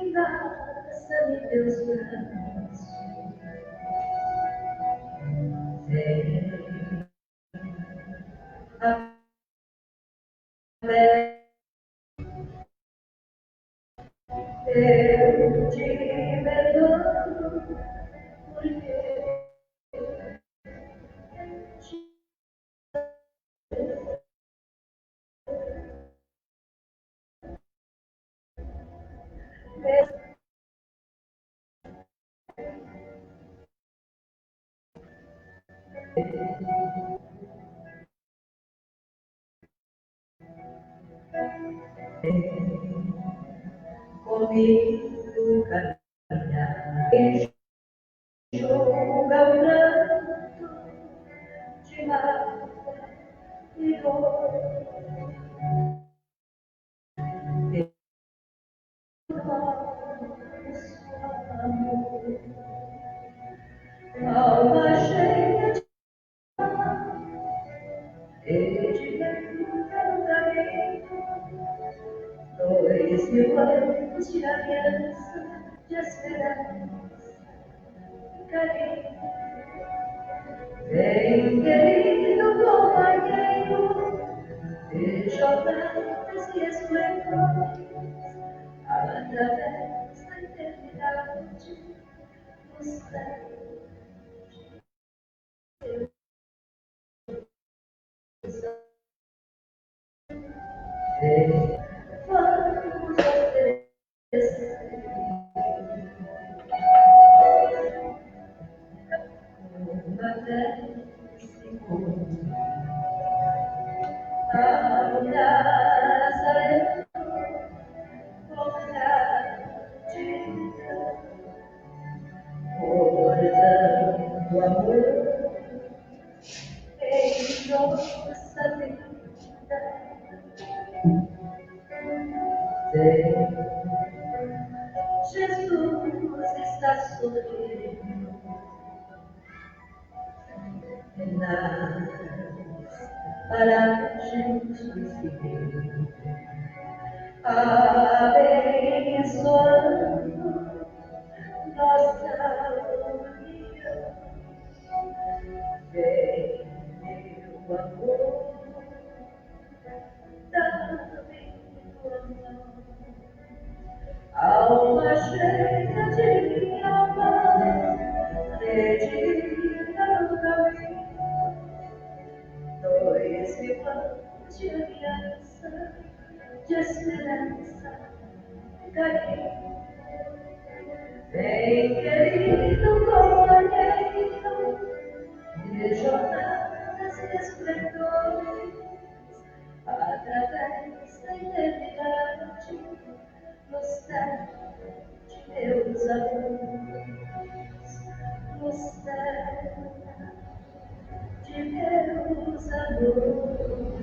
Enlaça-me teus braços, vem até eu te perdoo, porque comigo caminhar, enxuga o pranto de mágoa e dor. Nosso amor, alma cheia de edifício no caminho, 2000 anos de aliança, de esperança e carinho. Vem, querido companheiro, de jornadas e esplendores, através da eternidade, nos vamos oferecer uma prece comum ao Nazareno, com gratidão, por tanto amor em nossa vida. Vem, Jesus está sorrindo nas paragens do Filho, abençoando nossa união. Vem, meu amor, dá-me tua mão, alma cheia de amor, redimida no caminho, 2000 anos de aliança, de esperança e carinho. Vem, querido companheiro, de jornadas e esplendores, através da eternidade, nos céus de teus amores, nos céus de teus amores.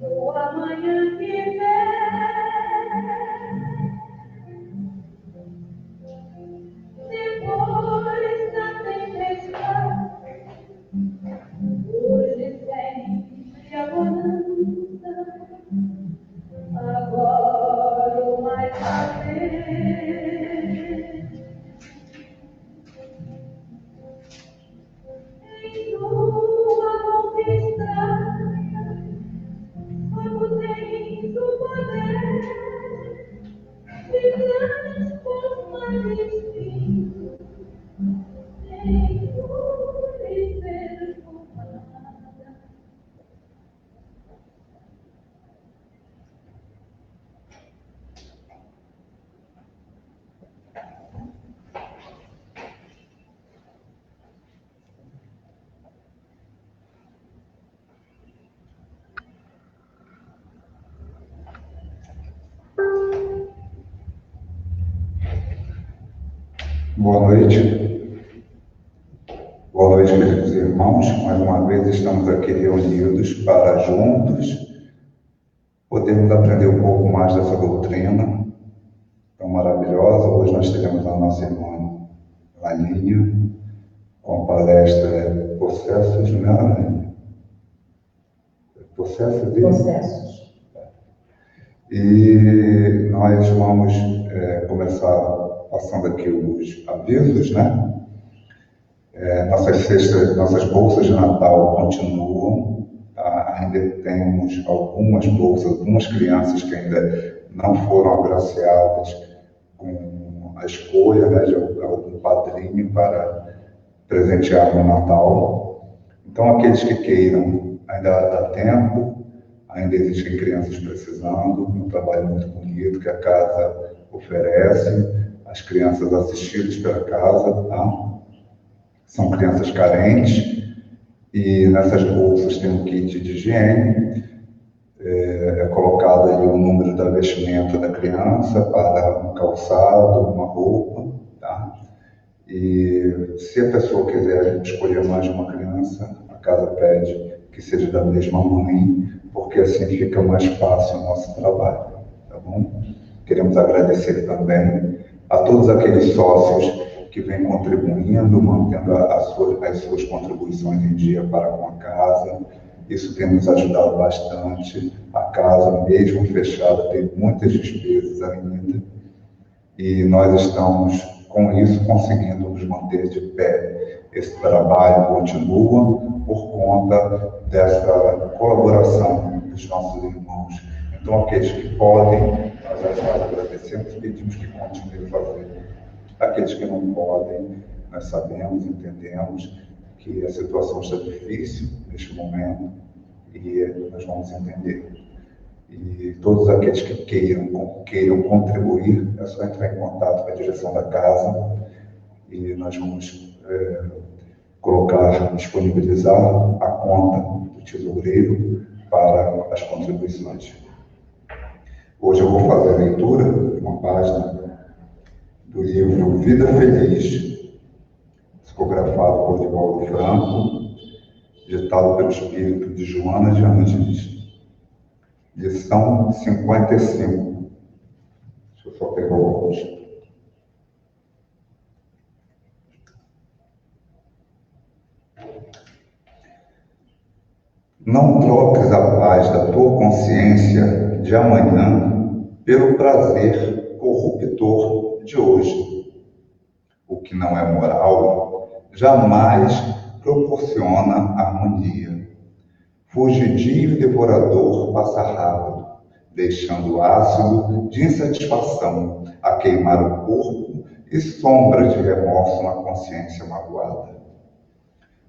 O amanhã que vem, depois da tempestade, hoje sempre a bonança, agora o mais saber. Em tua conquista Boa noite. Boa noite, queridos irmãos. Mais uma vez estamos aqui reunidos para juntos podermos aprender um pouco mais dessa doutrina tão maravilhosa. Hoje nós teremos a nossa irmã Laninha com a palestra Processos, né, Laninha? Processos. E nós vamos começar passando aqui os avisos, né? Nossas bolsas de Natal continuam, tá? Ainda temos algumas bolsas, algumas crianças que ainda não foram agraciadas com a escolha, né, de algum padrinho para presentear no Natal. Então, aqueles que queiram, ainda dá tempo, ainda existem crianças precisando, um trabalho muito bonito que a casa oferece, as crianças assistidas pela casa, tá? São crianças carentes, e nessas bolsas tem um kit de higiene, é colocado ali o número da vestimenta da criança para um calçado, uma roupa, tá? E se a pessoa quiser escolher mais de uma criança, a casa pede que seja da mesma mãe, porque assim fica mais fácil o nosso trabalho, tá bom? Queremos agradecer também a todos aqueles sócios que vêm contribuindo, mantendo as suas contribuições em dia para com a casa. Isso tem nos ajudado bastante. A casa, mesmo fechada, tem muitas despesas ainda. E nós estamos, com isso, conseguindo nos manter de pé. Esse trabalho continua por conta dessa colaboração dos nossos irmãos. Então, aqueles que podem, nós agradecemos e pedimos que continuem fazendo. Aqueles que não podem, nós sabemos, entendemos que a situação está difícil neste momento e nós vamos entender. E todos aqueles que queiram contribuir, é só entrar em contato com a direção da casa e nós vamos disponibilizar a conta do tesoureiro para as contribuições. Hoje eu vou fazer a leitura de uma página do livro Vida Feliz, psicografado por Divaldo Franco, ditado pelo espírito de Joana de Ângeles, lição 55. Deixa eu só pegar o óculos. Não troques a paz da tua consciência de amanhã pelo prazer corruptor de hoje. O que não é moral jamais proporciona harmonia. Fugidio e devorador passa rápido, deixando ácido de insatisfação a queimar o corpo e sombras de remorso na consciência magoada.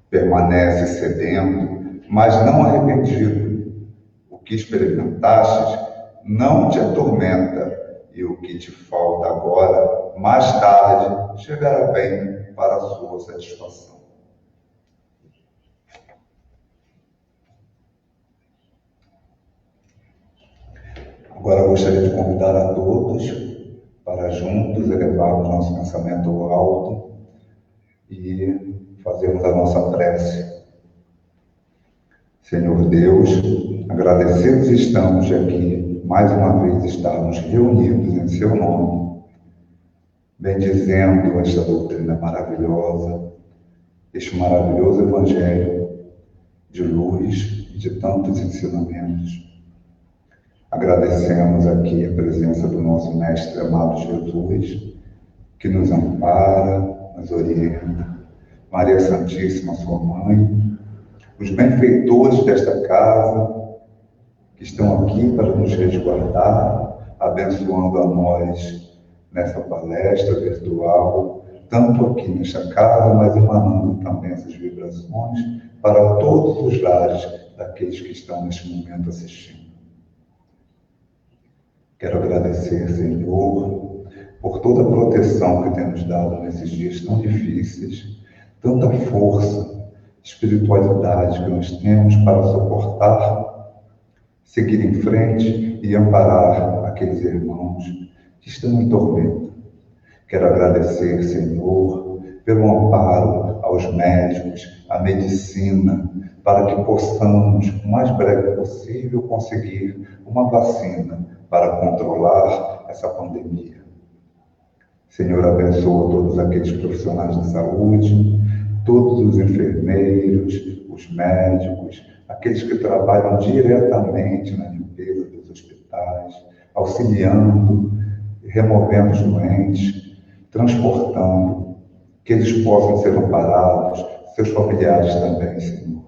Permanece sedento, mas não arrependido. O que experimentaste não te atormenta, e o que te falta agora, mais tarde, chegará bem para a sua satisfação. Agora eu gostaria de convidar a todos para juntos elevarmos nosso pensamento ao alto e fazermos a nossa prece. Senhor Deus, agradecidos estamos de aqui, mais uma vez estarmos reunidos em Seu nome, bendizendo esta doutrina maravilhosa, este maravilhoso Evangelho de luz e de tantos ensinamentos. Agradecemos aqui a presença do nosso Mestre amado Jesus, que nos ampara, nos orienta, Maria Santíssima, sua mãe, os benfeitores desta casa, que estão aqui para nos resguardar, abençoando a nós nessa palestra virtual, tanto aqui nesta casa, mas emanando também essas vibrações para todos os lares daqueles que estão neste momento assistindo. Quero agradecer, Senhor, por toda a proteção que tem nos dado nesses dias tão difíceis, tanta força, espiritualidade que nós temos para suportar, seguir em frente e amparar aqueles irmãos que estão em tormento. Quero agradecer, Senhor, pelo amparo aos médicos, à medicina, para que possamos, o mais breve possível, conseguir uma vacina para controlar essa pandemia. Senhor, abençoa todos aqueles profissionais de saúde, todos os enfermeiros, os médicos, aqueles que trabalham diretamente na limpeza dos hospitais, auxiliando, removendo os doentes, transportando, que eles possam ser amparados, seus familiares também, Senhor.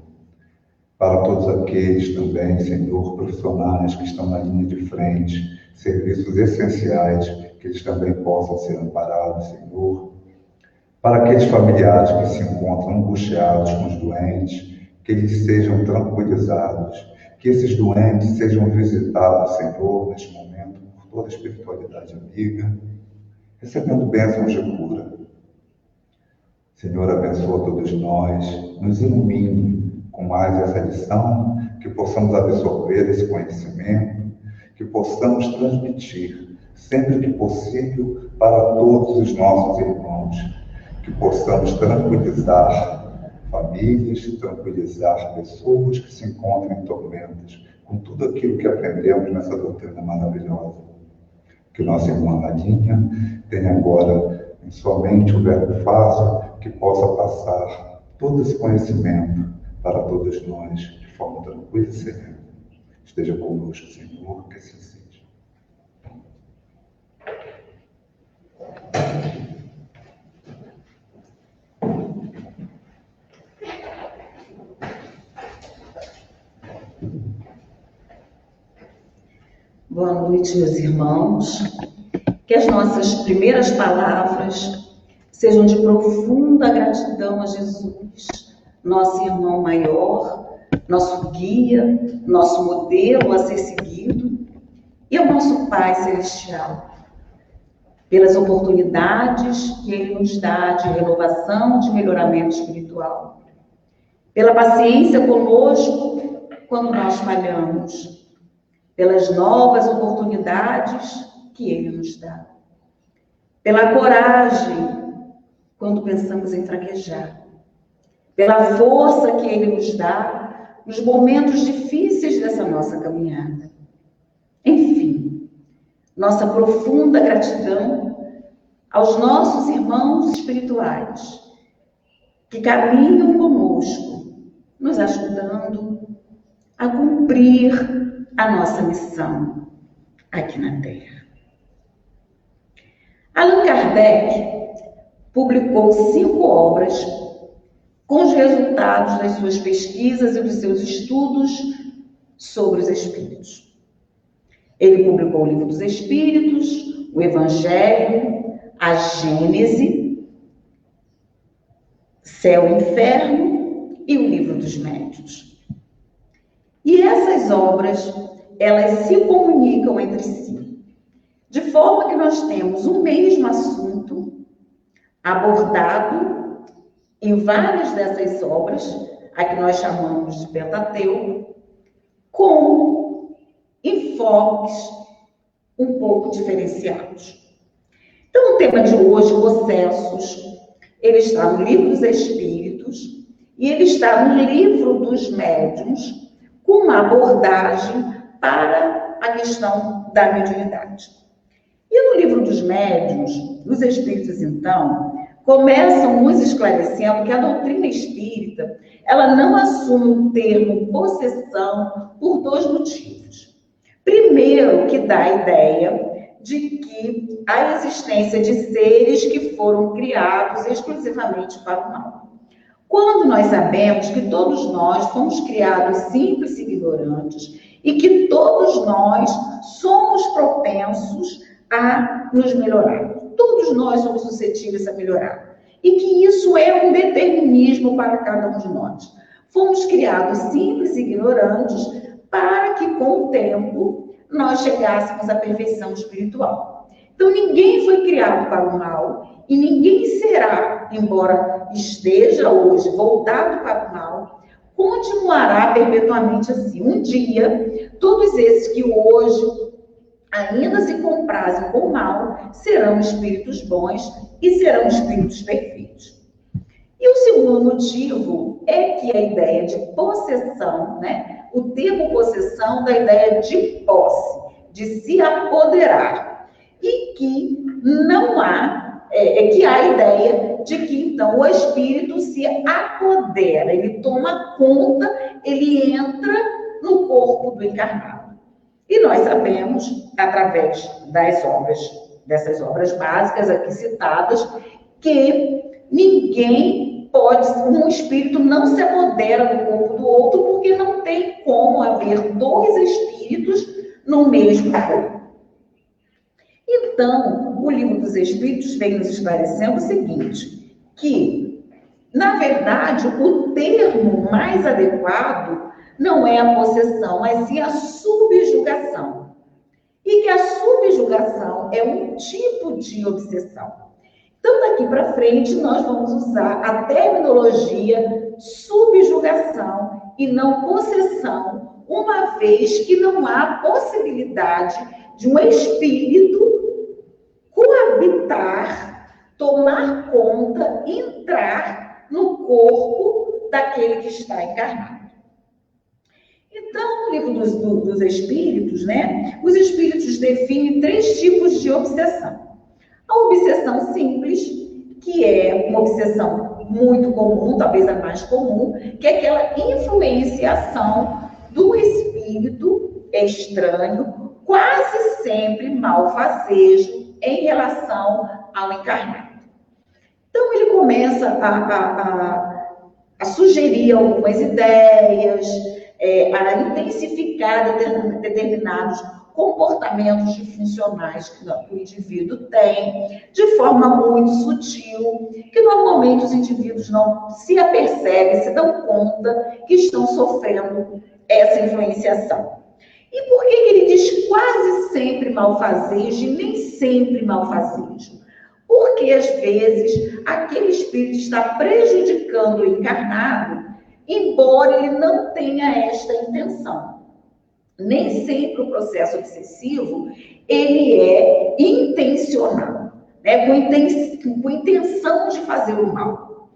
Para todos aqueles também, Senhor, profissionais que estão na linha de frente, serviços essenciais, que eles também possam ser amparados, Senhor. Para aqueles familiares que se encontram angustiados com os doentes, que eles sejam tranquilizados, que esses doentes sejam visitados, Senhor, neste momento, por toda a espiritualidade amiga, recebendo bênçãos de cura. Senhor, abençoa todos nós, nos ilumine com mais essa lição, que possamos absorver esse conhecimento, que possamos transmitir, sempre que possível, para todos os nossos irmãos, que possamos tranquilizar famílias, tranquilizar pessoas que se encontram em tormentos, com tudo aquilo que aprendemos nessa doutrina maravilhosa. Que nossa irmã Nadinha tenha agora em sua mente o verbo fácil, que possa passar todo esse conhecimento para todos nós de forma tranquila e serena. Esteja conosco, Senhor, que assim seja. Boa noite, meus irmãos. Que as nossas primeiras palavras sejam de profunda gratidão a Jesus, nosso irmão maior, nosso guia, nosso modelo a ser seguido, e ao nosso Pai Celestial, pelas oportunidades que Ele nos dá de renovação, de melhoramento espiritual, pela paciência conosco quando nós falhamos, pelas novas oportunidades que Ele nos dá, pela coragem quando pensamos em fraquejar, pela força que Ele nos dá nos momentos difíceis dessa nossa caminhada. Enfim, nossa profunda gratidão aos nossos irmãos espirituais que caminham conosco, nos ajudando a cumprir a nossa missão aqui na Terra. Allan Kardec publicou 5 obras com os resultados das suas pesquisas e dos seus estudos sobre os espíritos. Ele publicou o Livro dos Espíritos, o Evangelho, a Gênese, Céu e Inferno e o Livro dos Médiuns. E essas obras, elas se comunicam entre si, de forma que nós temos o mesmo assunto abordado em várias dessas obras, a que nós chamamos de Pentateuco, com enfoques um pouco diferenciados. Então, o tema de hoje, processos, ele está no Livro dos Espíritos e ele está no Livro dos Médiuns, com uma abordagem para a questão da mediunidade. E no Livro dos Médiuns, os Espíritos, então, começam nos esclarecendo que a doutrina espírita, ela não assume o termo possessão por 2 motivos. Primeiro, que dá a ideia de que a existência de seres que foram criados exclusivamente para o mal. Quando nós sabemos que todos nós fomos criados simples e ignorantes e que todos nós somos propensos a nos melhorar. Todos nós somos suscetíveis a melhorar. E que isso é um determinismo para cada um de nós. Fomos criados simples e ignorantes para que, com o tempo, nós chegássemos à perfeição espiritual. Então, ninguém foi criado para o mal e ninguém será, embora esteja hoje voltado para o mal, continuará perpetuamente assim. Um dia, todos esses que hoje ainda se comprazem com o mal serão espíritos bons e serão espíritos perfeitos. E o segundo motivo é que a ideia de possessão, né? O termo possessão da ideia de posse, de se apoderar, e que não há, que há a ideia de que então o espírito se apodera, ele toma conta, ele entra no corpo do encarnado. E nós sabemos, através dessas obras básicas aqui citadas, que ninguém pode, um espírito não se apodera do corpo do outro, porque não tem como haver dois espíritos no mesmo corpo. Então, o Livro dos Espíritos vem nos esclarecendo o seguinte, que, na verdade, o termo mais adequado não é a possessão, mas sim a subjugação. E que a subjugação é um tipo de obsessão. Então, daqui para frente, nós vamos usar a terminologia subjugação e não possessão, uma vez que não há possibilidade de um espírito coabitar, tomar conta, entrar no corpo daquele que está encarnado. Então, no Livro dos Espíritos, né, os Espíritos definem 3 tipos de obsessão. A obsessão simples, que é uma obsessão muito comum, talvez a mais comum, que é aquela influenciação do espírito estranho, quase sempre malfazejo, em relação ao encarnado. Então, ele começa a sugerir algumas ideias, a intensificar determinados comportamentos disfuncionais que o indivíduo tem, de forma muito sutil, que normalmente os indivíduos não se apercebem, se dão conta que estão sofrendo essa influenciação. E por que ele diz quase sempre malfazejo e nem sempre malfazejo? Porque, às vezes, aquele espírito está prejudicando o encarnado, embora ele não tenha esta intenção. Nem sempre o processo obsessivo, ele é intencional, né? Com intenção de fazer o mal.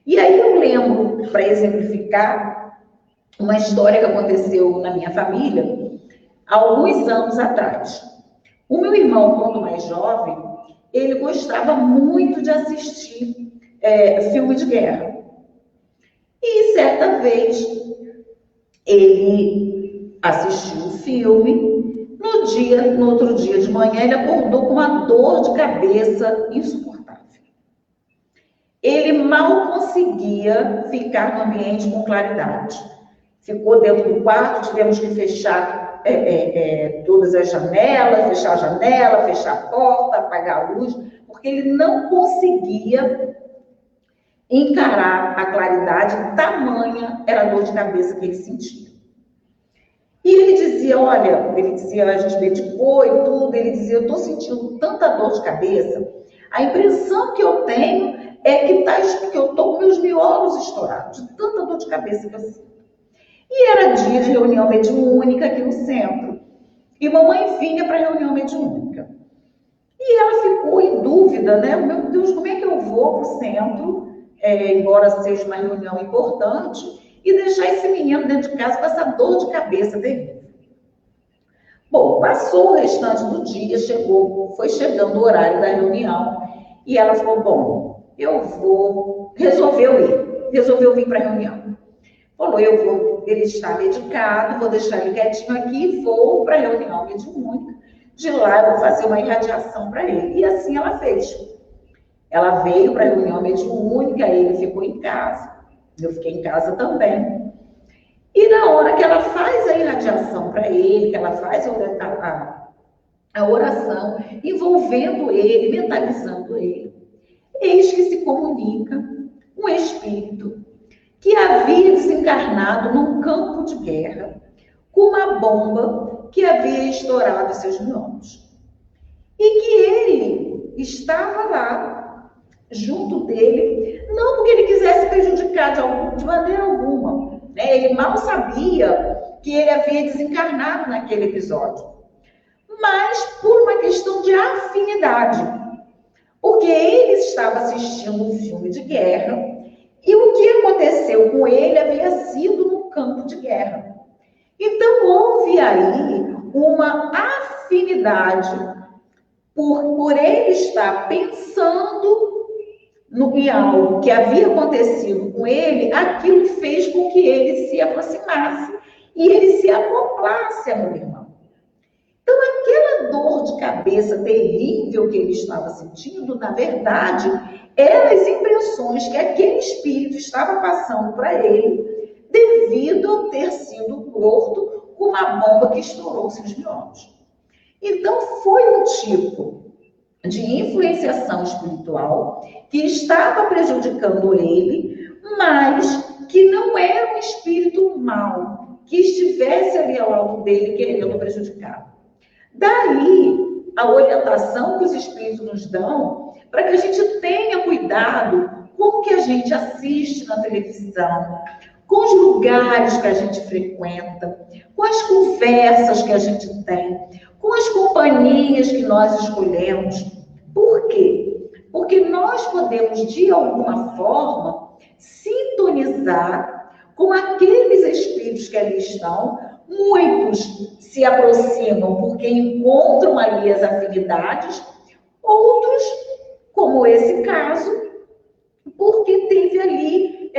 E aí eu lembro, para exemplificar, uma história que aconteceu na minha família, há alguns anos atrás. O meu irmão, quando mais jovem, ele gostava muito de assistir filme de guerra. E certa vez, ele assistiu o filme, no outro dia de manhã, ele acordou com uma dor de cabeça insuportável. Ele mal conseguia ficar no ambiente com claridade. Ficou dentro do quarto, tivemos que fechar todas as janelas, fechar a janela, fechar a porta, apagar a luz, porque ele não conseguia encarar a claridade, tamanha era a dor de cabeça que ele sentia. E ele dizia, olha, a gente medicou e tudo, ele dizia, eu estou sentindo tanta dor de cabeça, a impressão que eu tenho é que eu estou com meus miolos estourados, de tanta dor de cabeça que eu sinto. E era dia de reunião mediúnica aqui no centro. E mamãe vinha para a reunião mediúnica. E ela ficou em dúvida, né? Meu Deus, como é que eu vou para o centro, embora seja uma reunião importante, e deixar esse menino dentro de casa com essa dor de cabeça terrível? Bom, passou o restante do dia, foi chegando o horário da reunião, e ela falou, bom, resolveu vir para a reunião. Falou, ele está medicado, vou deixar ele quietinho aqui e vou para a reunião mediúnica. De lá eu vou fazer uma irradiação para ele. E assim ela fez. Ela veio para a reunião mediúnica, ele ficou em casa. Eu fiquei em casa também. E na hora que ela faz a irradiação para ele, que ela faz a oração, envolvendo ele, mentalizando ele, eis que se comunica um espírito que havia desencarnado num campo de guerra com uma bomba que havia estourado seus miolos. E que ele estava lá, junto dele, não porque ele quisesse prejudicar de maneira alguma, né? Ele mal sabia que ele havia desencarnado naquele episódio, mas por uma questão de afinidade, porque ele estava assistindo um filme de guerra e o que aconteceu com ele havia sido no campo de guerra. Então houve aí uma afinidade por ele estar pensando em algo que havia acontecido com ele, aquilo fez com que ele se aproximasse e ele se acoplasse a meu irmão. Então, aquela dor de cabeça terrível que ele estava sentindo, na verdade, eram as impressões que aquele espírito estava passando para ele, devido a ter sido morto com uma bomba que estourou seus miolos. Então, foi um tipo de influenciação espiritual que estava prejudicando ele, mas que não era um espírito mau, que estivesse ali ao lado dele querendo prejudicar. Daí, a orientação que os espíritos nos dão para que a gente tenha cuidado com o que a gente assiste na televisão, com os lugares que a gente frequenta, com as conversas que a gente tem, com as companhias que nós escolhemos. Por quê? Porque nós podemos, de alguma forma, sintonizar com aqueles espíritos que ali estão. Muitos se aproximam porque encontram ali as afinidades, outros, como esse caso, porque teve ali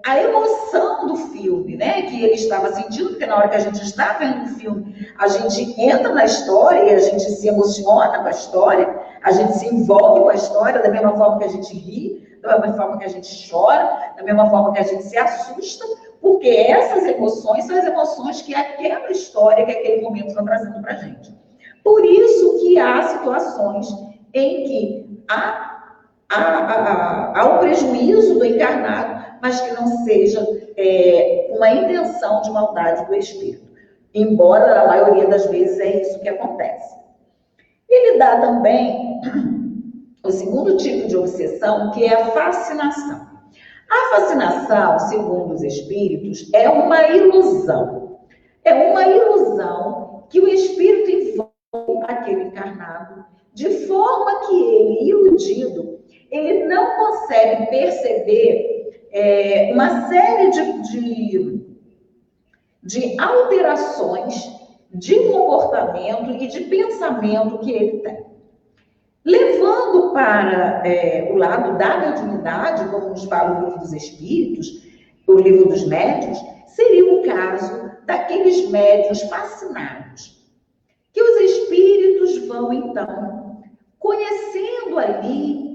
a emoção do filme, né? Que ele estava sentindo, porque na hora que a gente está vendo o filme, a gente entra na história e a gente se emociona com a história, a gente se envolve com a história, da mesma forma que a gente ri, da mesma forma que a gente chora, da mesma forma que a gente se assusta, porque essas emoções são as emoções que aquela história, que aquele momento está trazendo para a gente. Por isso que há situações em que há o prejuízo do encarnado, mas que não seja uma intenção de maldade do espírito. Embora, na maioria das vezes, é isso que acontece. Ele dá também o segundo tipo de obsessão, que é a fascinação. A fascinação, segundo os espíritos, é uma ilusão. É uma ilusão que o espírito envolve aquele encarnado, de forma que ele, iludido, ele não consegue perceber uma série de alterações de comportamento e de pensamento que ele tem. Levando para o lado da mediunidade, como nos fala o livro dos espíritos, o livro dos médiuns, seria o caso daqueles médiuns fascinados, que os espíritos vão, então, conhecendo ali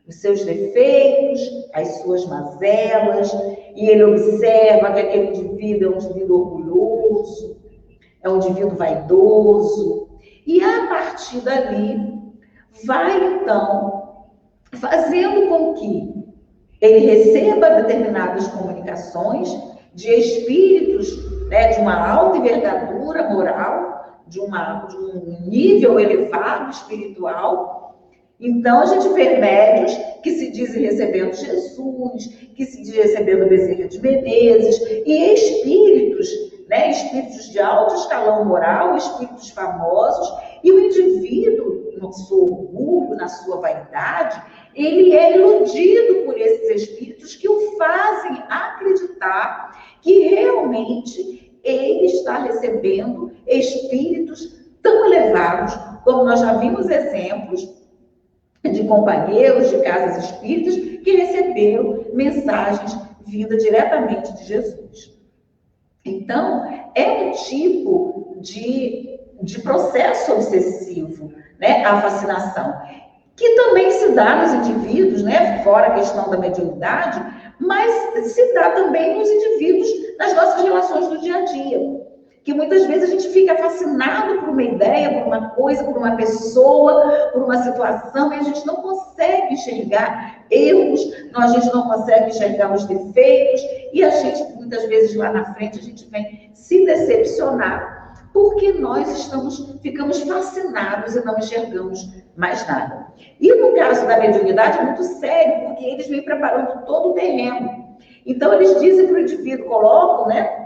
os seus defeitos, as suas mazelas, e ele observa que aquele indivíduo é um indivíduo orgulhoso, é um indivíduo vaidoso, e a partir dali vai, então, fazendo com que ele receba determinadas comunicações de espíritos, né, de uma alta envergadura moral, de um nível elevado espiritual. Então, a gente vê médiuns que se dizem recebendo Jesus, que se dizem recebendo Bezerra de Menezes, e espíritos, né, espíritos de alto escalão moral, espíritos famosos, e o indivíduo, no seu orgulho, na sua vaidade, ele é iludido por esses espíritos que o fazem acreditar que realmente ele está recebendo espíritos tão elevados, como nós já vimos exemplos de companheiros de casas espíritas que receberam mensagens vindas diretamente de Jesus. Então, é um tipo de processo obsessivo, né, a fascinação, que também se dá nos indivíduos, né, fora a questão da mediunidade, mas se dá também nos indivíduos nas nossas relações do dia a dia. que muitas vezes a gente fica fascinado por uma ideia, por uma coisa, por uma pessoa, por uma situação, e a gente não consegue enxergar erros, a gente não consegue enxergar os defeitos, e a gente, muitas vezes, lá na frente, a gente vem se decepcionar, porque nós ficamos fascinados e não enxergamos mais nada. E no caso da mediunidade é muito sério, porque eles vêm preparando todo o terreno. Então, eles dizem para o indivíduo, colocam, né,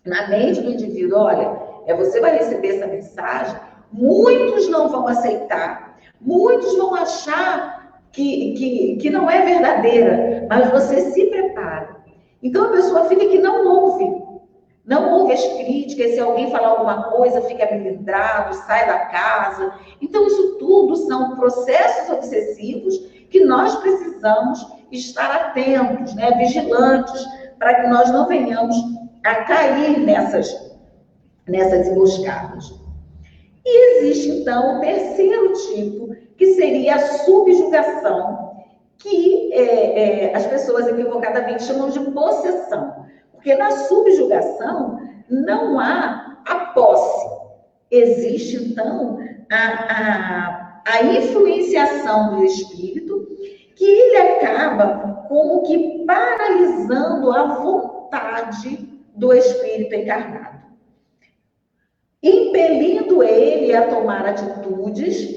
na mente do indivíduo, olha, você vai receber essa mensagem, muitos não vão aceitar, muitos vão achar que não é verdadeira, mas você se prepara. Então a pessoa fica que não ouve as críticas, se alguém falar alguma coisa, fica melindrado, sai da casa. Então isso tudo são processos obsessivos que nós precisamos estar atentos, né, vigilantes, para que nós não venhamos a cair nessas emboscadas. E existe, então, o terceiro tipo, que seria a subjugação, que as pessoas equivocadamente chamam de possessão. Porque na subjugação não há a posse. Existe, então, a influenciação do espírito, que ele acaba como que paralisando a vontade do espírito encarnado, impelindo ele a tomar atitudes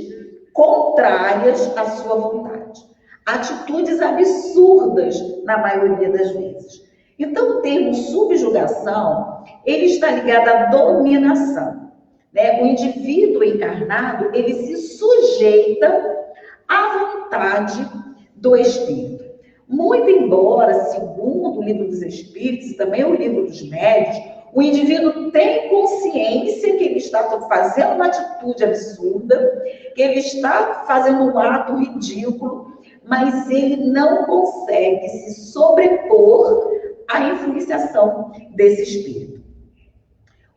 contrárias à sua vontade, atitudes absurdas na maioria das vezes. Então, o termo subjugação, ele está ligado à dominação, né? O indivíduo encarnado, ele se sujeita à vontade do espírito. Muito embora, segundo o Livro dos Espíritos e também o Livro dos Médiuns, o indivíduo tem consciência que ele está fazendo uma atitude absurda, que ele está fazendo um ato ridículo, mas ele não consegue se sobrepor à influenciação desse espírito.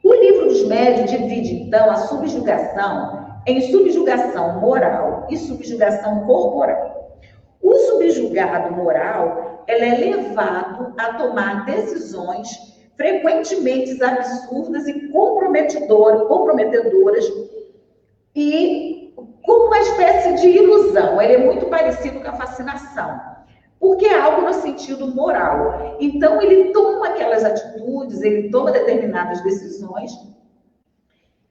O Livro dos Médiuns divide, então, a subjugação em subjugação moral e subjugação corporal. O subjugado moral, ele é levado a tomar decisões frequentemente absurdas e comprometedoras e como uma espécie de ilusão. Ele é muito parecido com a fascinação, porque é algo no sentido moral. Então, ele toma aquelas atitudes, ele toma determinadas decisões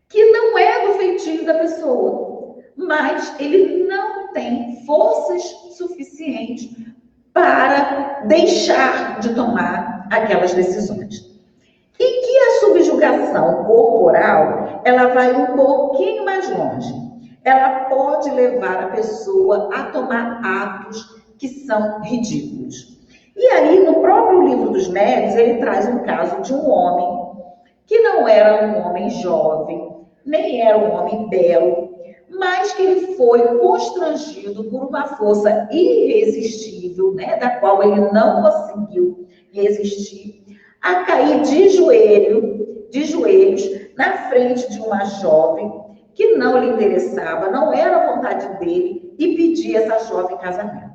que não é do feitio da pessoa, mas ele não tem forças suficientes para deixar de tomar aquelas decisões. E que a subjugação corporal, ela vai um pouquinho mais longe. Ela pode levar a pessoa a tomar atos que são ridículos. E aí, no próprio Livro dos Médiuns, ele traz um caso de um homem que não era um homem jovem, nem era um homem belo, mas que ele foi constrangido por uma força irresistível, né, da qual ele não conseguiu resistir, a cair de joelhos na frente de uma jovem que não lhe interessava, não era a vontade dele, e pedir essa jovem casamento,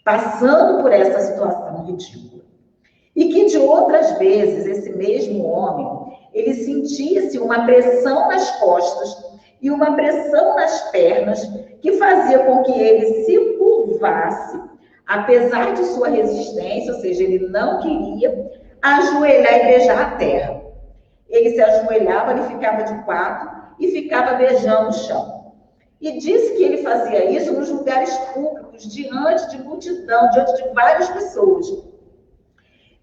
passando por essa situação ridícula. E que de outras vezes, esse mesmo homem, ele sentia-se uma pressão nas costas e uma pressão nas pernas que fazia com que ele se curvasse, apesar de sua resistência, ou seja, ele não queria ajoelhar e beijar a terra. Ele se ajoelhava, ele ficava de quatro e ficava beijando o chão. E disse que ele fazia isso nos lugares públicos, diante de multidão, diante de várias pessoas.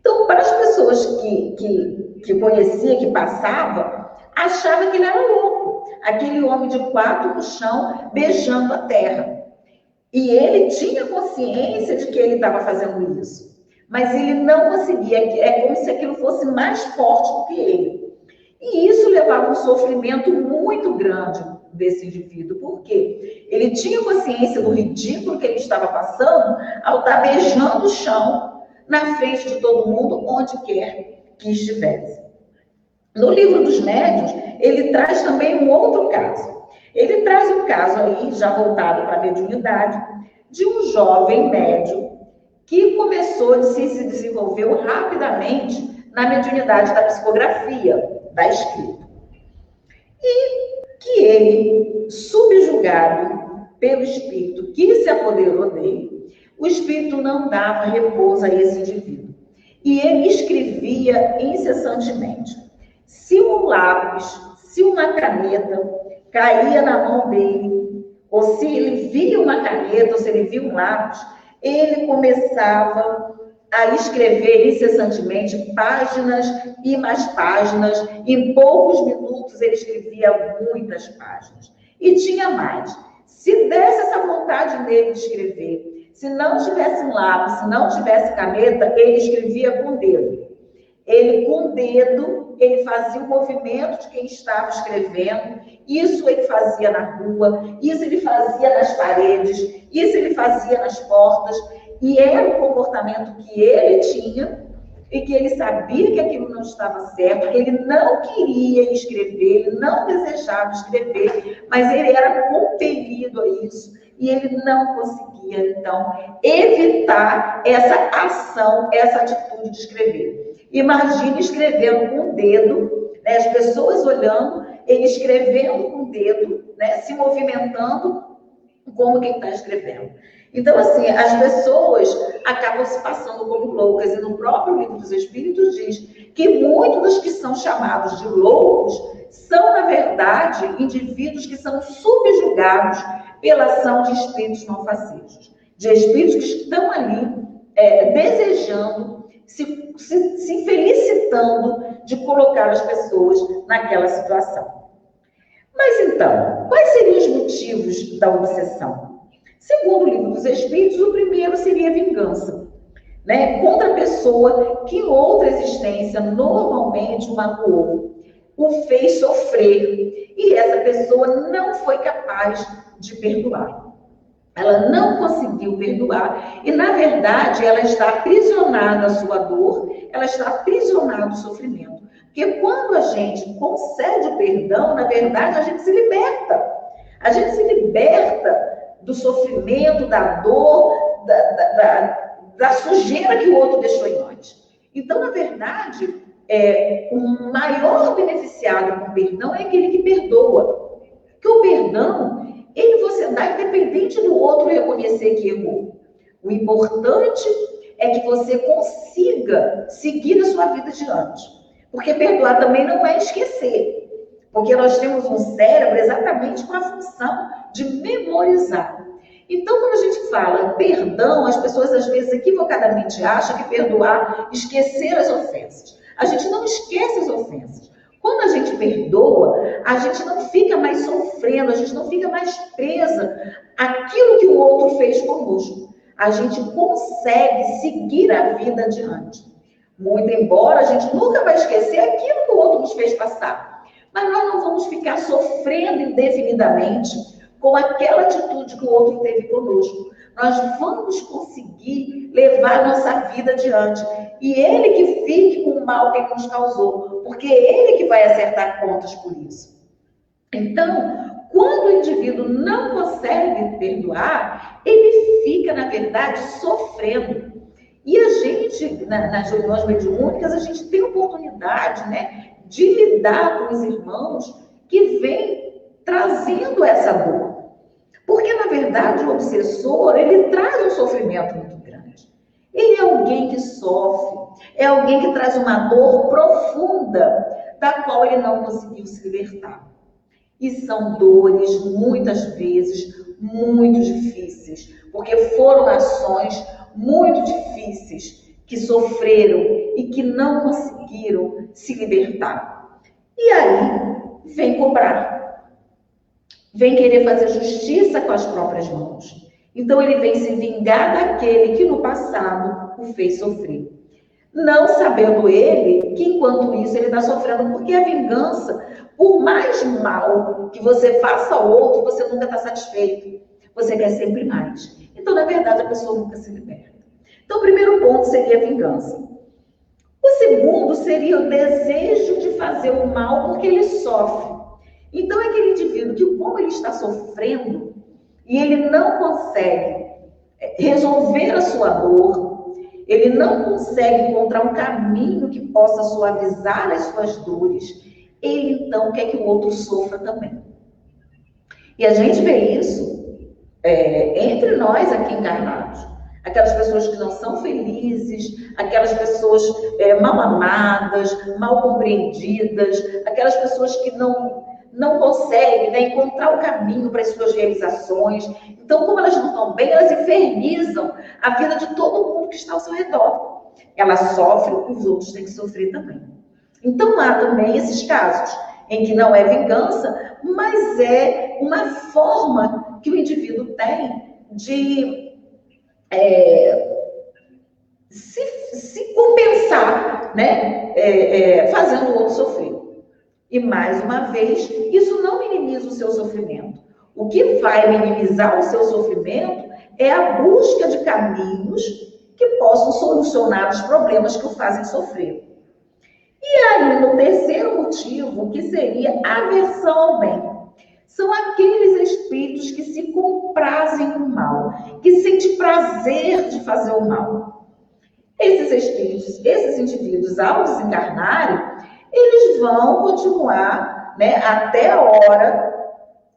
Então, para as pessoas que conhecia, que passava, achava que ele era louco. Aquele homem de quatro no chão, beijando a terra. E ele tinha consciência de que ele estava fazendo isso. Mas ele não conseguia, é como se aquilo fosse mais forte do que ele. E isso levava um sofrimento muito grande desse indivíduo, porque ele tinha consciência do ridículo que ele estava passando ao estar beijando o chão na frente de todo mundo, onde quer que estivesse. No Livro dos Médiuns, ele traz também um outro caso. Ele traz um caso aí, já voltado para a mediunidade, de um jovem médium que começou, se desenvolveu rapidamente na mediunidade da psicografia. está escrito. E que ele, subjugado pelo espírito que se apoderou dele, o espírito não dava repouso a esse indivíduo. E ele escrevia incessantemente. Se um lápis, se uma caneta caía na mão dele, ou se ele via uma caneta, ou se ele via um lápis, ele começava a escrever incessantemente páginas e mais páginas. Em poucos minutos ele escrevia muitas páginas. E tinha mais. Se desse essa vontade nele de escrever, se não tivesse um lápis, se não tivesse caneta, ele escrevia com o dedo. Ele, com o dedo, ele fazia o movimento de quem estava escrevendo. Isso ele fazia na rua, isso ele fazia nas paredes, isso ele fazia nas portas. E era o comportamento que ele tinha e que ele sabia que aquilo não estava certo, que ele não queria escrever, ele não desejava escrever, mas ele era compelido a isso e ele não conseguia, então, evitar essa ação, essa atitude de escrever. Imagine escrevendo com o dedo, né, as pessoas olhando, ele escrevendo com o dedo, né, se movimentando como quem está escrevendo. Então, assim, as pessoas acabam se passando como loucas, e no próprio Livro dos Espíritos diz que muitos dos que são chamados de loucos são, na verdade, indivíduos que são subjugados pela ação de espíritos malfazejos, de espíritos que estão ali desejando, se felicitando de colocar as pessoas naquela situação. Mas então, quais seriam os motivos da obsessão? Segundo o Livro dos Espíritos, o primeiro seria a vingança, né? Contra a pessoa que em outra existência normalmente o magoou, o fez sofrer, e essa pessoa não foi capaz de perdoar. Ela não conseguiu perdoar e, na verdade, ela está aprisionada à sua dor, ela está aprisionada ao sofrimento. Porque quando a gente concede o perdão, na verdade, a gente se liberta. A gente se liberta do sofrimento, da dor, da sujeira que o outro deixou em nós. Então, na verdade, o maior beneficiado com o perdão é aquele que perdoa. Porque o perdão, ele você dá independente do outro reconhecer que errou. O importante é que você consiga seguir a sua vida adiante. Porque perdoar também não é esquecer. Porque nós temos um cérebro exatamente com a função de memorizar. Então, quando a gente fala perdão, as pessoas às vezes equivocadamente acham que perdoar, esquecer as ofensas. A gente não esquece as ofensas. Quando a gente perdoa, a gente não fica mais sofrendo, a gente não fica mais presa àquilo que o outro fez conosco. A gente consegue seguir a vida adiante. Muito embora a gente nunca vai esquecer aquilo que o outro nos fez passar. Mas nós não vamos ficar sofrendo indefinidamente com aquela atitude que o outro teve conosco. Nós vamos conseguir levar a nossa vida adiante. E ele que fique com o mal que ele nos causou, porque é ele que vai acertar contas por isso. Então, quando o indivíduo não consegue perdoar, ele fica, na verdade, sofrendo. E a gente, nas reuniões mediúnicas, a gente tem oportunidade, né, de lidar com os irmãos que vêm trazendo essa dor. Porque, na verdade, o obsessor, ele traz um sofrimento muito grande. Ele é alguém que sofre, é alguém que traz uma dor profunda, da qual ele não conseguiu se libertar. E são dores, muitas vezes, muito difíceis, porque foram ações muito difíceis que sofreram e que não conseguiram se libertar. E aí, vem cobrar. Vem querer fazer justiça com as próprias mãos. Então, ele vem se vingar daquele que no passado o fez sofrer. Não sabendo ele que, enquanto isso, ele está sofrendo, porque a vingança, por mais mal que você faça ao outro, você nunca está satisfeito. Você quer sempre mais. Então, na verdade, a pessoa nunca se liberta. Então, o primeiro ponto seria a vingança. O segundo seria o desejo de fazer o mal porque ele sofre. Então, é aquele indivíduo que, como ele está sofrendo e ele não consegue resolver a sua dor, ele não consegue encontrar um caminho que possa suavizar as suas dores, ele então quer que o outro sofra também. E a gente vê isso entre nós aqui encarnados. Aquelas pessoas que não são felizes, aquelas pessoas mal amadas, mal compreendidas, aquelas pessoas que não conseguem, né, encontrar o caminho para as suas realizações. Então, como elas não estão bem, elas infernizam a vida de todo mundo que está ao seu redor. Ela sofre, os outros têm que sofrer também. Então, há também esses casos em que não é vingança, mas é uma forma que o indivíduo tem de se compensar, né? Fazendo o outro sofrer. E, mais uma vez, isso não minimiza o seu sofrimento. O que vai minimizar o seu sofrimento é a busca de caminhos que possam solucionar os problemas que o fazem sofrer. E aí, no terceiro motivo, que seria a aversão ao bem. São aqueles espíritos que se comprazem com o mal, que sentem prazer de fazer o mal. Esses espíritos, esses indivíduos, ao desencarnarem, eles vão continuar, né, até a hora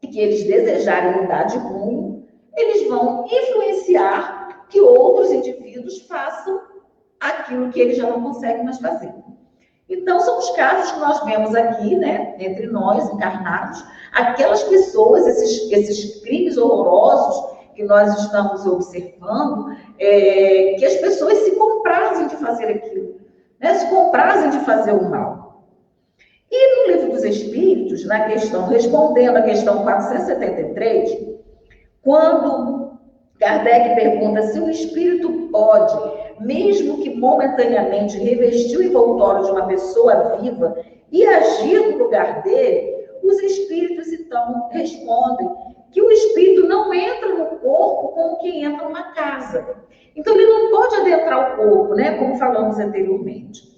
que eles desejarem mudar de rumo, eles vão influenciar que outros indivíduos façam aquilo que eles já não conseguem mais fazer. Então, são os casos que nós vemos aqui, né, entre nós, encarnados, aquelas pessoas, esses crimes horrorosos que nós estamos observando, que as pessoas se comprazem de fazer aquilo, né, se comprazem de fazer o mal. E no Livro dos Espíritos, na questão, respondendo à questão 473, quando Kardec pergunta se o espírito pode, mesmo que momentaneamente, revestir o envoltório de uma pessoa viva e agir no lugar dele, os espíritos então respondem que o espírito não entra no corpo como quem entra numa casa. Então ele não pode adentrar o corpo, né, como falamos anteriormente.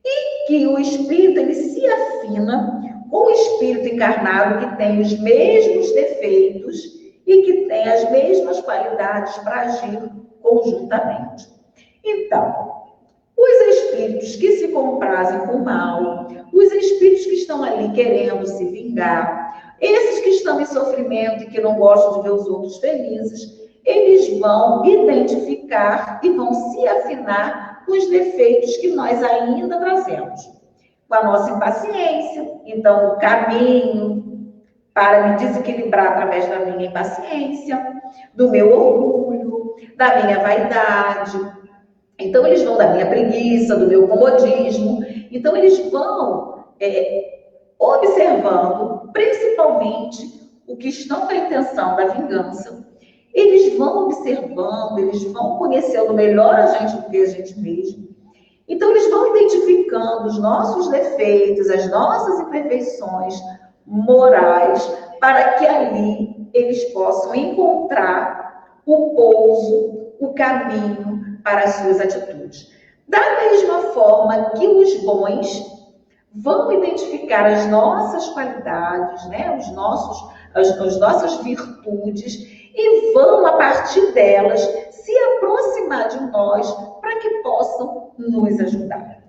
E que o espírito ele se afina com o espírito encarnado que tem os mesmos defeitos e que tem as mesmas qualidades para agir conjuntamente. Então, os espíritos que se comprazem com o mal, os espíritos que estão ali querendo se vingar, esses que estão em sofrimento e que não gostam de ver os outros felizes, eles vão identificar e vão se afinar com os defeitos que nós ainda trazemos. Com a nossa impaciência, então o caminho para me desequilibrar através da minha impaciência, do meu orgulho, da minha vaidade. Então, eles vão da minha preguiça, do meu comodismo. Então, eles vão observando, principalmente, o que estão com a intenção da vingança. Eles vão observando, eles vão conhecendo melhor a gente do que a gente mesmo. Então, eles vão identificando os nossos defeitos, as nossas imperfeições morais, para que ali eles possam encontrar o pouso, o caminho para as suas atitudes. Da mesma forma que os bons vão identificar as nossas qualidades, né, as nossas virtudes, e vão, a partir delas, se aproximar de nós para que possam nos ajudar.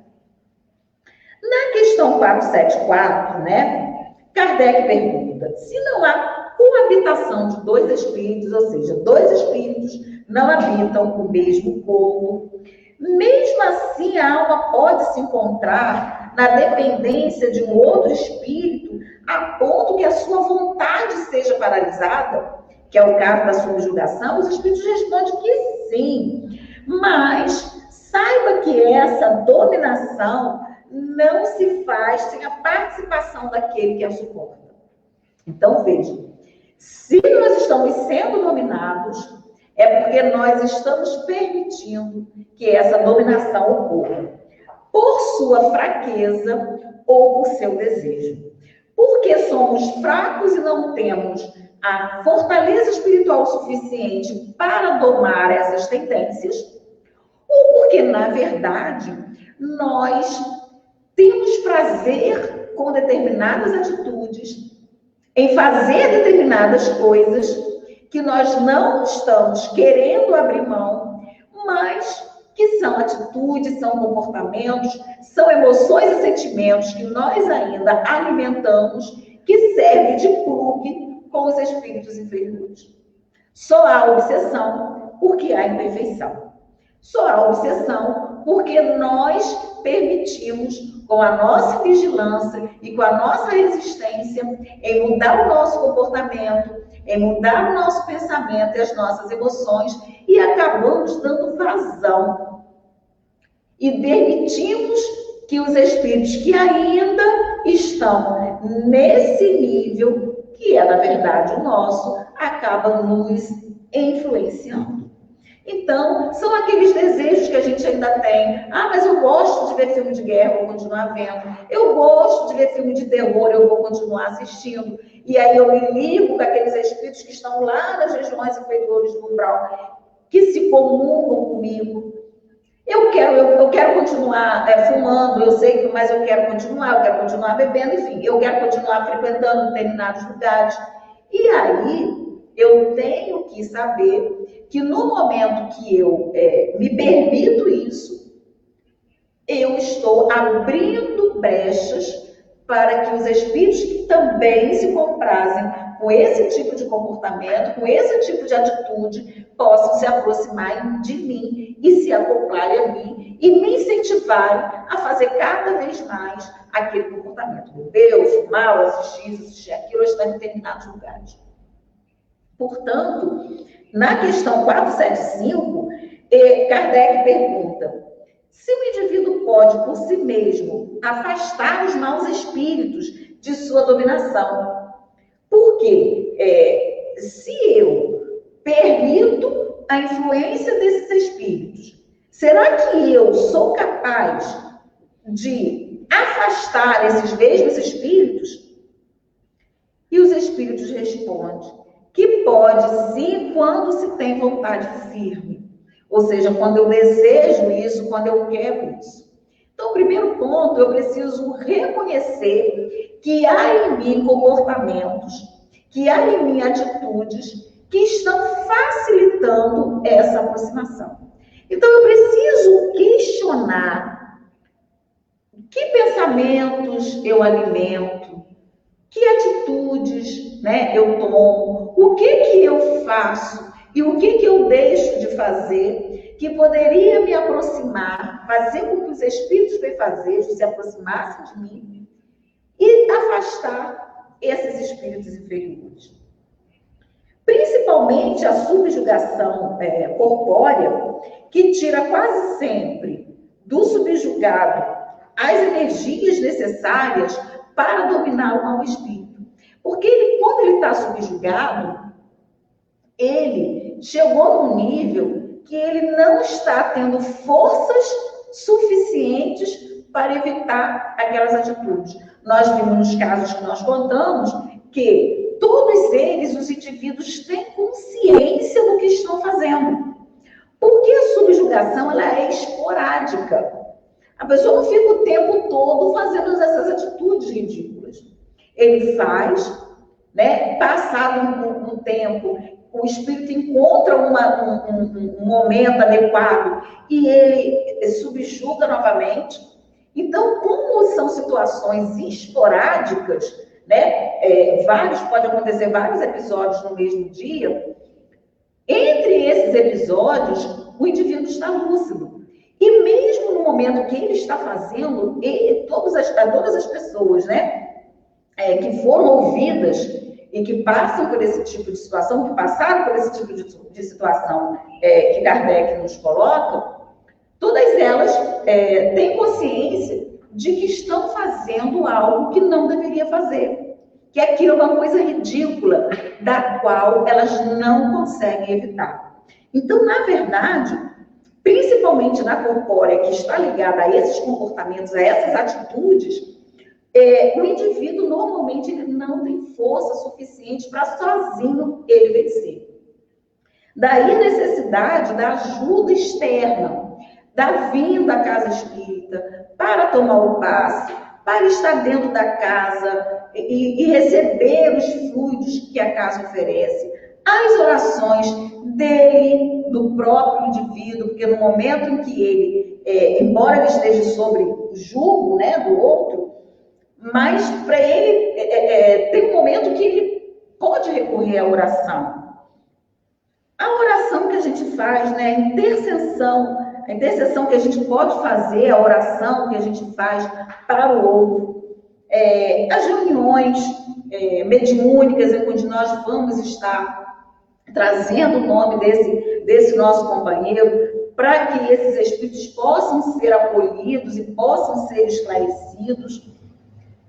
Na questão 474, né, Kardec pergunta, se não há coabitação de dois espíritos, ou seja, dois espíritos não habitam o mesmo corpo, mesmo assim a alma pode se encontrar na dependência de um outro espírito a ponto que a sua vontade seja paralisada, que é o caso da subjugação. Os espíritos respondem que sim, mas saiba que essa dominação não se faz sem a participação daquele que a suporta. Então, vejam, se nós estamos sendo dominados, é porque nós estamos permitindo que essa dominação ocorra por sua fraqueza ou por seu desejo. Porque somos fracos e não temos a fortaleza espiritual suficiente para domar essas tendências, ou porque, na verdade, nós temos prazer com determinadas atitudes, em fazer determinadas coisas que nós não estamos querendo abrir mão, mas que são atitudes, são comportamentos, são emoções e sentimentos que nós ainda alimentamos, que servem de plugue com os espíritos inferiores. Só há obsessão porque há imperfeição. Só há obsessão porque nós permitimos, com a nossa vigilância e com a nossa resistência, em mudar o nosso comportamento, em mudar o nosso pensamento e as nossas emoções, e acabamos dando vazão. E permitimos que os espíritos que ainda estão nesse nível, que é na verdade o nosso, acabam nos influenciando. Então, são aqueles desejos que a gente ainda tem. Ah, mas eu gosto de ver filme de guerra, vou continuar vendo. Eu gosto de ver filme de terror, eu vou continuar assistindo. E aí eu me ligo com aqueles espíritos que estão lá nas regiões inferiores do umbral, que se comungam comigo. Eu quero continuar fumando, eu sei que, mas eu quero continuar bebendo, enfim, eu quero continuar frequentando determinados lugares. E aí eu tenho que saber que no momento que eu me permito isso, eu estou abrindo brechas para que os espíritos que também se comprazem com esse tipo de comportamento, com esse tipo de atitude, possam se aproximar de mim e se acoplarem a mim e me incentivarem a fazer cada vez mais aquele comportamento. Beber, fumar, assistir aquilo, estar em determinados lugares. Portanto, na questão 475, Kardec pergunta: se o indivíduo pode, por si mesmo, afastar os maus espíritos de sua dominação, porque se eu permito a influência desses espíritos, será que eu sou capaz de afastar esses mesmos espíritos? E os espíritos respondem que pode sim quando se tem vontade firme. Ou seja, quando eu desejo isso, quando eu quero isso. Então, primeiro ponto, eu preciso reconhecer que há em mim comportamentos, que há em mim atitudes que estão facilitando essa aproximação. Então, eu preciso questionar que pensamentos eu alimento, que atitudes, eu tomo, o que eu faço e o que eu deixo de fazer que poderia me aproximar, fazer com que os espíritos benfazejos se aproximassem de mim e afastar esses espíritos inferiores. Principalmente a subjugação corpórea, que tira quase sempre do subjugado as energias necessárias para dominar o mau espírito. Porque quando ele está subjugado, ele chegou num nível que ele não está tendo forças suficientes para evitar aquelas atitudes. Nós vimos nos casos que nós contamos que todos eles, os indivíduos, têm consciência do que estão fazendo. Porque a subjugação ela é esporádica. A pessoa não fica o tempo todo fazendo essas atitudes ridículas. Ele faz, passado um tempo, o espírito encontra um momento adequado e ele subjuga novamente. Então, como são situações esporádicas, pode acontecer vários episódios no mesmo dia, entre esses episódios, o indivíduo está lúcido. E mesmo no momento que ele está fazendo, todas as pessoas, que foram ouvidas e que passam por esse tipo de situação, que passaram por esse tipo de situação que Kardec nos coloca, todas elas têm consciência de que estão fazendo algo que não deveria fazer, que aquilo é uma coisa ridícula, da qual elas não conseguem evitar. Então, na verdade, principalmente na corpórea, que está ligada a esses comportamentos, a essas atitudes, o indivíduo, normalmente, ele não tem força suficiente para sozinho ele vencer. Daí a necessidade da ajuda externa, da vinda à casa espírita, para tomar o passe, para estar dentro da casa e receber os fluidos que a casa oferece, as orações dele dele, do próprio indivíduo, porque no momento em que ele, embora ele esteja sobre o jugo, né, do outro, mas para ele tem um momento que ele pode recorrer à oração. A oração que a gente faz, né, a intercessão que a gente pode fazer, a oração que a gente faz para o outro, as reuniões mediúnicas, onde nós vamos estar trazendo o nome desse nosso companheiro, para que esses espíritos possam ser acolhidos e possam ser esclarecidos,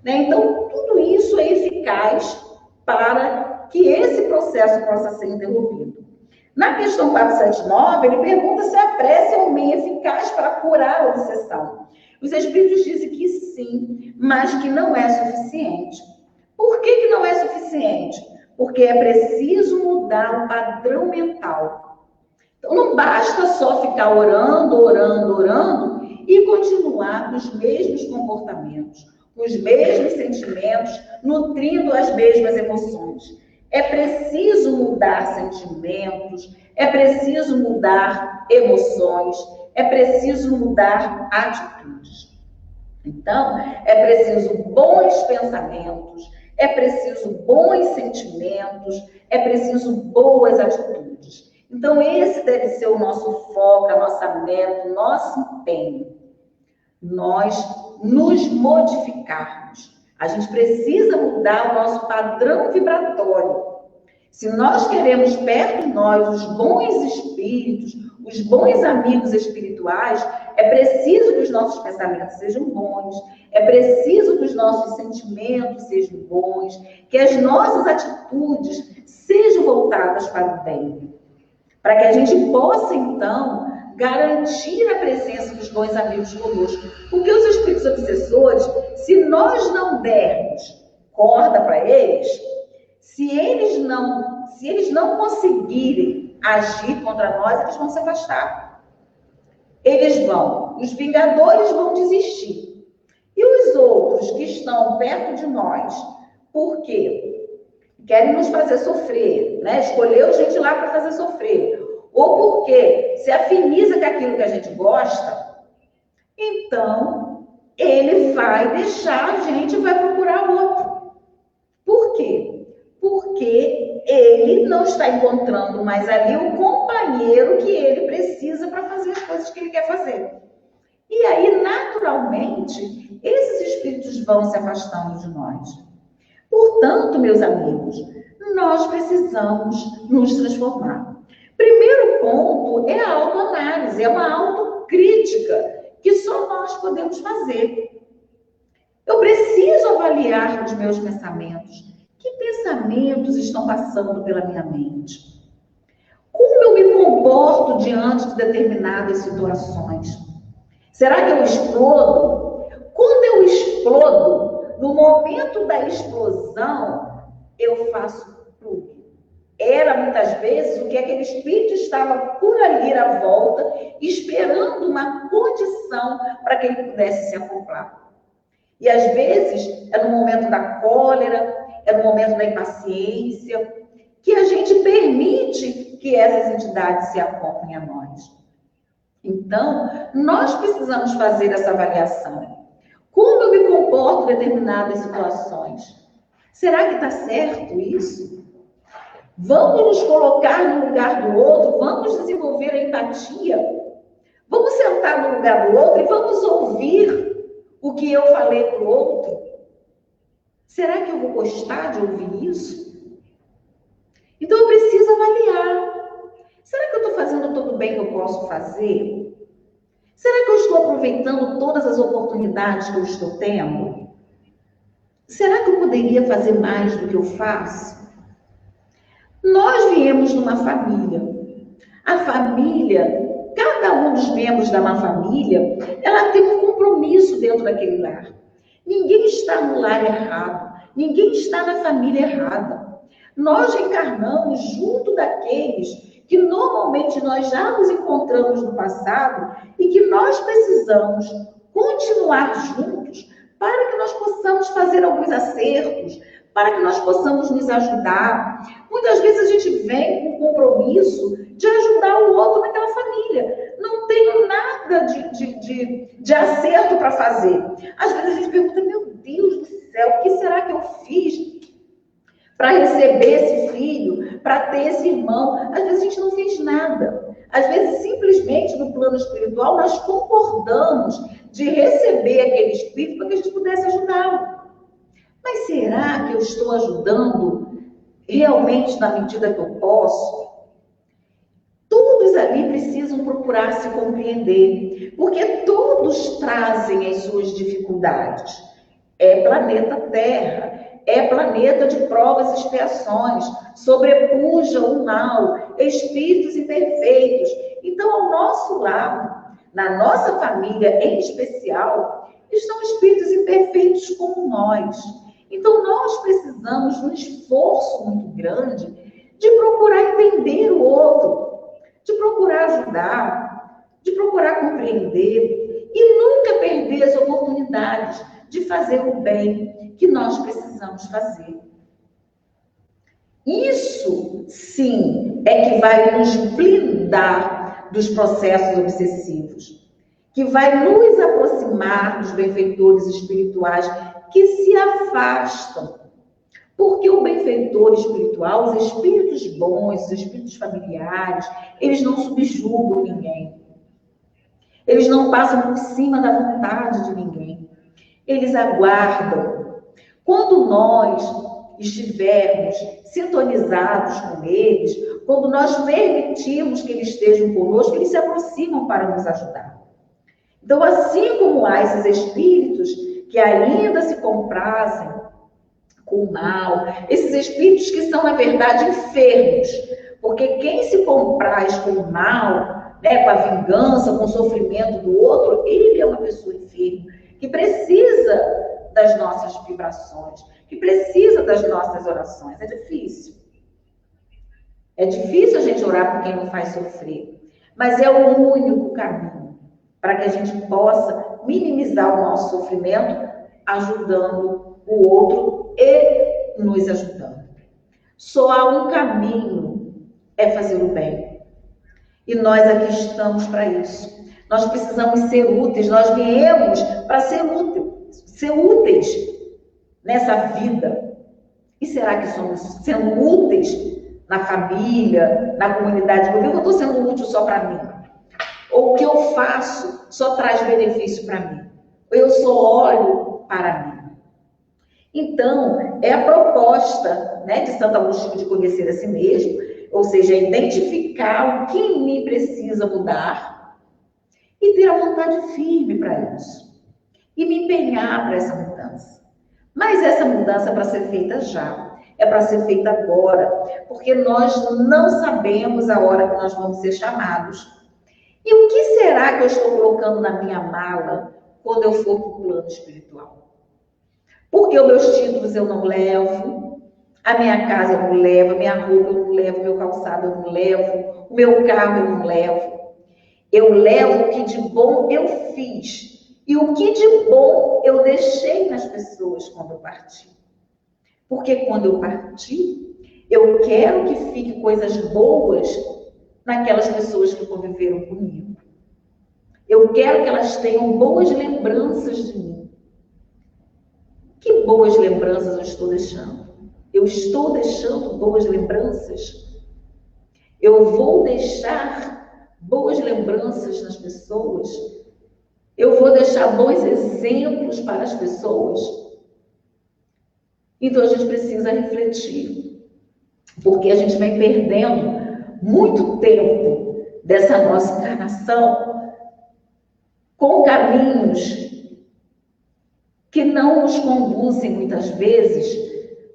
né? Então, tudo isso é eficaz para que esse processo possa ser interrompido. Na questão 479, ele pergunta se a prece é um meio eficaz para curar a obsessão. Os espíritos dizem que sim, mas que não é suficiente. Por que não é suficiente? Porque é preciso mudar o padrão mental. Então, não basta só ficar orando e continuar com os mesmos comportamentos, com os mesmos sentimentos, nutrindo as mesmas emoções. É preciso mudar sentimentos, é preciso mudar emoções, é preciso mudar atitudes. Então, é preciso bons pensamentos, é preciso bons sentimentos, é preciso boas atitudes. Então, esse deve ser o nosso foco, a nossa meta, o nosso empenho. Nós nos modificarmos. A gente precisa mudar o nosso padrão vibratório. Se nós queremos perto de nós os bons espíritos, os bons amigos espirituais, é preciso que os nossos pensamentos sejam bons, é preciso que os nossos sentimentos sejam bons, que as nossas atitudes sejam voltadas para o bem, para que a gente possa, então, garantir a presença dos bons amigos conosco. Porque os espíritos obsessores, se nós não dermos corda para eles, se eles não conseguirem agir contra nós, eles vão se afastar. Os vingadores vão desistir. E os outros que estão perto de nós, porque querem nos fazer sofrer, né? Escolheu gente lá para fazer sofrer, ou porque se afiniza com aquilo que a gente gosta, então ele vai deixar a gente e vai procurar outro. Por quê? Porque ele não está encontrando mais ali o companheiro que ele precisa para fazer as coisas que ele quer fazer. E aí, naturalmente, esses espíritos vão se afastando de nós. Portanto, meus amigos, nós precisamos nos transformar. Primeiro ponto é a autoanálise, é uma autocrítica que só nós podemos fazer. Eu preciso avaliar os meus pensamentos. Que pensamentos estão passando pela minha mente? Como eu me comporto diante de determinadas situações? Será que eu explodo? Quando eu explodo, no momento da explosão, eu faço tudo. Era muitas vezes o que aquele espírito estava por ali à volta, esperando uma condição para que ele pudesse se acoplar. E às vezes é no momento da cólera, é no momento da impaciência, que a gente permite que essas entidades se acoplem a nós. Então, nós precisamos fazer essa avaliação. Como eu me comporto em determinadas situações? Será que está certo isso? Vamos nos colocar no lugar do outro, vamos desenvolver a empatia. Vamos sentar no lugar do outro e vamos ouvir o que eu falei para o outro. Será que eu vou gostar de ouvir isso? Então eu preciso avaliar. Será que eu estou fazendo todo o bem que eu posso fazer? Será que eu estou aproveitando todas as oportunidades que eu estou tendo? Será que eu poderia fazer mais do que eu faço? Nós viemos de uma família. A família, cada um dos membros da uma família, ela tem um compromisso dentro daquele lar. Ninguém está no lar errado. Ninguém está na família errada. Nós reencarnamos junto daqueles que normalmente nós já nos encontramos no passado e que nós precisamos continuar juntos para que nós possamos fazer alguns acertos, para que nós possamos nos ajudar. Muitas vezes a gente vem com um compromisso de ajudar o outro naquela família. Não tenho nada de acerto para fazer. Às vezes a gente pergunta, meu Deus do céu, o que será que eu fiz para receber esse filho, para ter esse irmão? Às vezes a gente não fez nada. Às vezes, simplesmente, no plano espiritual, nós concordamos de receber aquele espírito para que a gente pudesse ajudá-lo. Mas será que eu estou ajudando realmente na medida que eu posso? Todos ali precisam procurar se compreender, porque todos trazem as suas dificuldades. É planeta Terra, é planeta de provas e expiações, sobrepuja o mal, espíritos imperfeitos. Então, ao nosso lado, na nossa família em especial, estão espíritos imperfeitos como nós. Então, nós precisamos de um esforço muito grande de procurar entender o outro, de procurar ajudar, de procurar compreender e nunca perder as oportunidades de fazer o bem que nós precisamos fazer. Isso, sim, é que vai nos blindar dos processos obsessivos, que vai nos aproximar dos benfeitores espirituais que se afastam. Porque o benfeitor espiritual, os espíritos bons, os espíritos familiares, eles não subjugam ninguém. Eles não passam por cima da vontade de ninguém. Eles aguardam. Quando nós estivermos sintonizados com eles, quando nós permitirmos que eles estejam conosco, eles se aproximam para nos ajudar. Então, assim como há esses espíritos que ainda se comprazem com o mal, esses espíritos que são, na verdade, enfermos, porque quem se compraz com o mal, né, com a vingança, com o sofrimento do outro, ele é uma pessoa enferma, que precisa das nossas vibrações, que precisa das nossas orações. É difícil. É difícil a gente orar por quem não faz sofrer, mas é o único caminho para que a gente possa minimizar o nosso sofrimento, ajudando o outro e nos ajudando. Só há um caminho, é fazer o bem. E nós aqui estamos para isso. Nós precisamos ser úteis, nós viemos para ser úteis nessa vida. E será que somos sendo úteis na família, na comunidade que eu vivo? Eu estou sendo útil só para mim? Ou o que eu faço só traz benefício para mim? Ou eu só olho para mim? Então, é a proposta, né, de Santo Agostinho de conhecer a si mesmo, ou seja, identificar o que em mim precisa mudar e ter a vontade firme para isso. E me empenhar para essa mudança. Mas essa mudança é para ser feita já. É para ser feita agora. Porque nós não sabemos a hora que nós vamos ser chamados. E o que será que eu estou colocando na minha mala quando eu for para o plano espiritual? Porque os meus títulos eu não levo, a minha casa eu não levo, a minha roupa eu não levo, o meu calçado eu não levo, o meu carro eu não levo. Eu levo o que de bom eu fiz. E o que de bom eu deixei nas pessoas quando eu parti. Porque quando eu parti, eu quero que fique coisas boas naquelas pessoas que conviveram comigo. Eu quero que elas tenham boas lembranças de mim. Que boas lembranças eu estou deixando? Eu estou deixando boas lembranças? Eu vou deixar boas lembranças nas pessoas? Eu vou deixar bons exemplos para as pessoas? Então a gente precisa refletir, porque a gente vem perdendo muito tempo dessa nossa encarnação com caminhos que não nos conduzem muitas vezes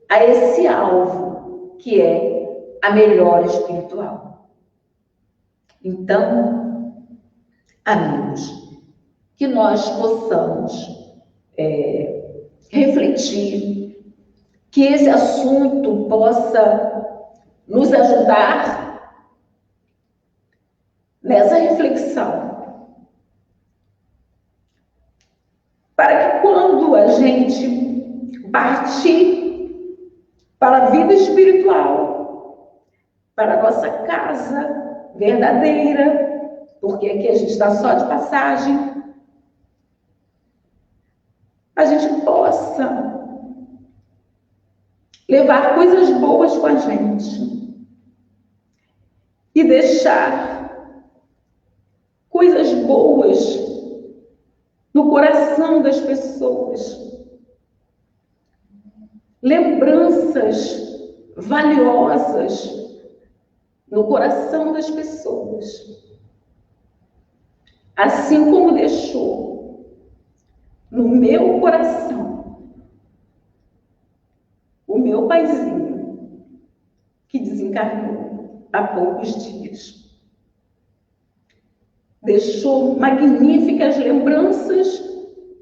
a esse alvo que é a melhora espiritual. Então, amigos, que nós possamos refletir, que esse assunto possa nos ajudar nessa reflexão, para que quando a gente partir para a vida espiritual, para a nossa casa, verdadeira, porque aqui a gente está só de passagem, a gente possa levar coisas boas com a gente e deixar coisas boas no coração das pessoas, lembranças valiosas no coração das pessoas, assim como deixou no meu coração o meu paizinho, que desencarnou há poucos dias. Deixou magníficas lembranças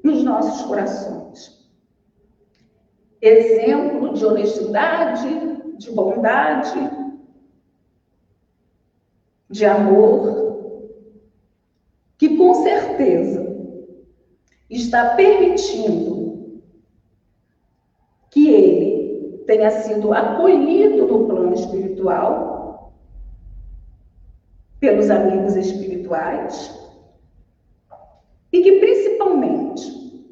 nos nossos corações. Exemplo de honestidade, de bondade, de amor, que com certeza está permitindo que ele tenha sido acolhido no plano espiritual pelos amigos espirituais e que principalmente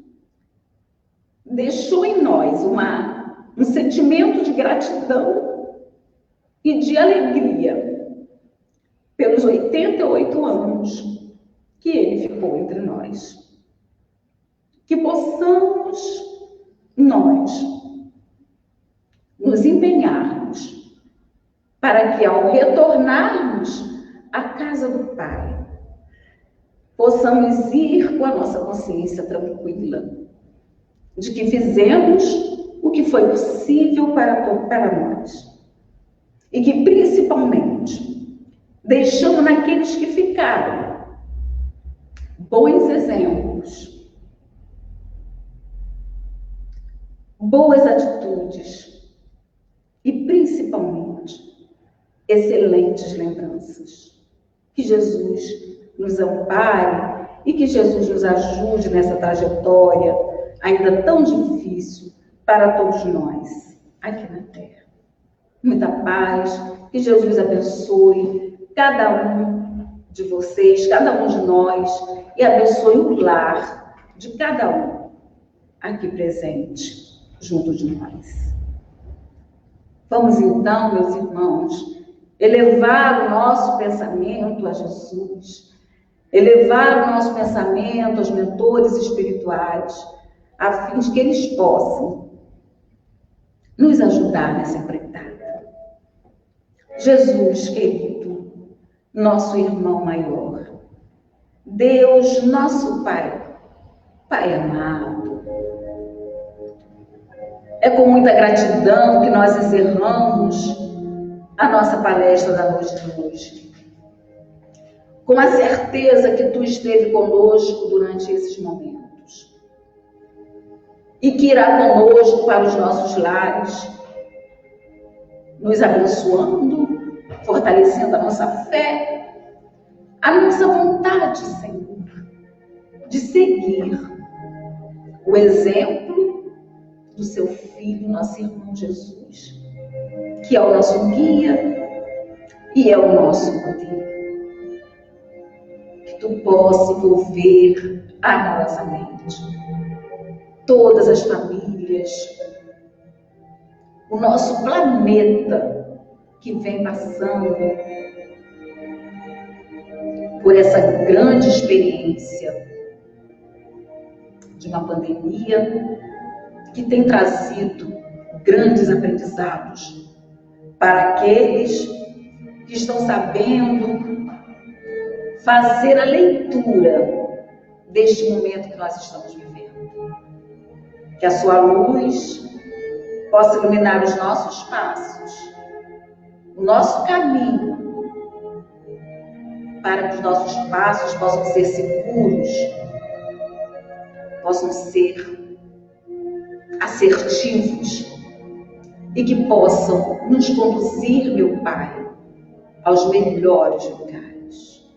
deixou em nós um sentimento de gratidão e de alegria pelos 88 anos que ele ficou entre nós. Que possamos nós nos empenharmos para que, ao retornarmos à casa do Pai, possamos ir com a nossa consciência tranquila de que fizemos o que foi possível para nós e que, principalmente, deixamos naqueles que ficaram bons exemplos, boas atitudes e, principalmente, excelentes lembranças. Que Jesus nos ampare e que Jesus nos ajude nessa trajetória ainda tão difícil para todos nós aqui na Terra. Muita paz, que Jesus abençoe cada um de vocês, cada um de nós, e abençoe o lar de cada um aqui presente, junto de nós. Vamos então, meus irmãos, elevar o nosso pensamento a Jesus, elevar o nosso pensamento aos mentores espirituais, a fim de que eles possam nos ajudar nessa empreitada. Jesus, querido, nosso irmão maior, Deus, nosso Pai, Pai amado, é com muita gratidão que nós encerramos a nossa palestra da noite de hoje, com a certeza que Tu esteve conosco durante esses momentos e que irá conosco para os nossos lares, nos abençoando, fortalecendo a nossa fé, a nossa vontade, Senhor, de seguir o exemplo do Seu Filho, nosso irmão Jesus, que é o nosso guia e é o nosso poder. Que Tu possa envolver amorosamente todas as famílias, o nosso planeta que vem passando por essa grande experiência de uma pandemia que tem trazido grandes aprendizados para aqueles que estão sabendo fazer a leitura deste momento que nós estamos vivendo. Que a Sua luz possa iluminar os nossos passos, o nosso caminho, para que os nossos passos possam ser seguros, possam ser assertivos e que possam nos conduzir, meu Pai, aos melhores lugares.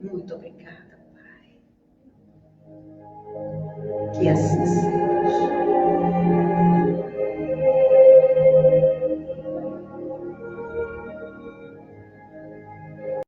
Muito obrigada, Pai. Que assim seja.